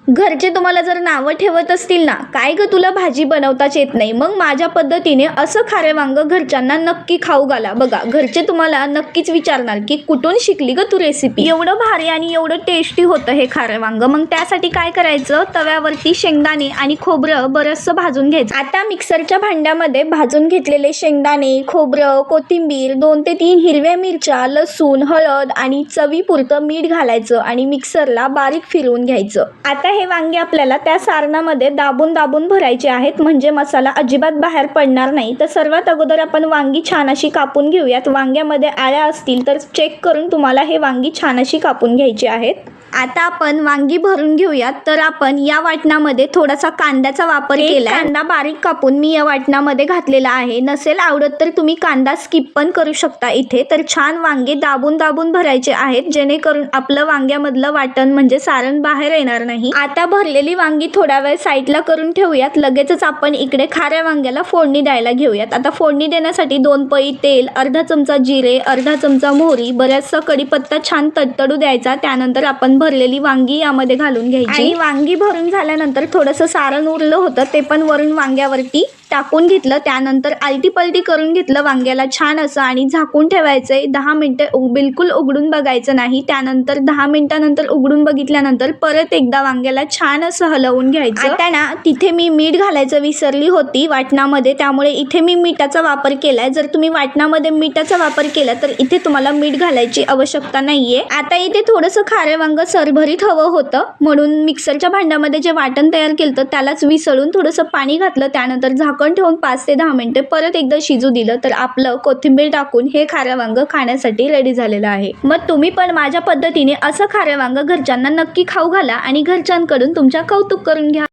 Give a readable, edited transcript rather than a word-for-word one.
घरचे तुम्हाला जर नावं ठेवत असतील ना, काय ग तुला भाजी बनवताच येत नाही, मग माझ्या पद्धतीने असं खारे वांग घरच्यांना नक्की खाऊ घाला. बघा, घरचे तुम्हाला नक्कीच विचारणार की कुठून शिकली ग तू रेसिपी. एवढं भारी आणि एवढं टेस्टी होतं हे खारे वांग. मग त्यासाठी काय करायचं, तव्यावरती शेंगदाणे आणि खोबरं बरचसं भाजून घ्यायचं. आता मिक्सरच्या भांड्यामध्ये भाजून घेतलेले शेंगदाणे, खोबरं, कोथिंबीर, 2 ते 3 हिरव्या मिरच्या, लसूण, हळद आणि चवीपुरतं मीठ घालायचं आणि मिक्सरला बारीक फिरवून घ्यायचं. आता हे वांगे आपल्याला त्या सारणामध्ये दाबून दाबून भरायचे आहेत, म्हणजे मसाला अजिबात बाहेर पडणार नाही. तर सर्वात अगोदर आपण वांगी छान अशी कापून घेऊयात. वांग्यामध्ये आळ्या असतील तर चेक करून तुम्हाला हे वांगी छान अशी कापून घ्यायची आहेत. आता आपण वांगी भरून घेऊयात. तर आपण या वाटणामध्ये थोडासा कांद्याचा वापर केला. कांदा बारीक कापून मी या वाटणामध्ये घातलेला आहे. नसेल आवडत तर तुम्ही कांदा स्किप पण करू शकता इथे. तर छान वांगे दाबून दाबून भरायचे आहेत, जेणेकरून आपलं वांग्यामधलं वाटण म्हणजे सारण बाहेर येणार नाही. आता भरलेली वांगी थोडा वेळ साईडला करून ठेवूयात. लगेचच आपण इकडे खाऱ्या वांग्याला फोडणी द्यायला घेऊयात. आता फोडणी देण्यासाठी 2 पळी तेल, अर्धा चमचा जिरे, अर्धा चमचा मोहरी, बऱ्याचसा कढीपत्ता छान तडतडू द्यायचा. त्यानंतर आपण भरलेली वांगी यामध्ये घालून घ्यायची आणि वांगी भरून झाल्यानंतर थोडंसं सारण उरलं होतं ते पण वरून वांग्यावरती टाकून घेतलं. त्यानंतर आलटी पलटी करून घेतलं वांग्याला छान असं आणि झाकून ठेवायचंय 10 मिनिटं. बिलकुल उघडून बघायचं नाही. त्यानंतर 10 मिनिटानंतर उघडून बघितल्यानंतर परत एकदा वांग्याला छान असं हलवून घ्यायचं. आता ना तिथे मी मीठ घालायचं विसरली होती वाटणामध्ये, त्यामुळे इथे मी मीठाचा वापर केलाय. जर तुम्ही वाटणामध्ये मीठाचा वापर केला तर इथे तुम्हाला मीठ घालायची आवश्यकता नाहीये. आता इथे थोडंसं खारे वांग सरभरीत हवं होतं, म्हणून मिक्सरच्या भांड्यामध्ये जे वाटण तयार केलं त्यालाच विसळून थोडंसं पाणी घातलं. त्यानंतर झाकण ठेवून 5 ते 10 मिनिटे परत एकदा शिजू दिलं. तर आपलं कोथिंबीर टाकून हे खारे वांग खाण्यासाठी रेडी झालेलं आहे. मग तुम्ही पण माझ्या पद्धतीने असं खारे वांग घरच्यांना नक्की खाऊ घाला आणि घरच्यांकडून तुमच्या कौतुक करून घ्या.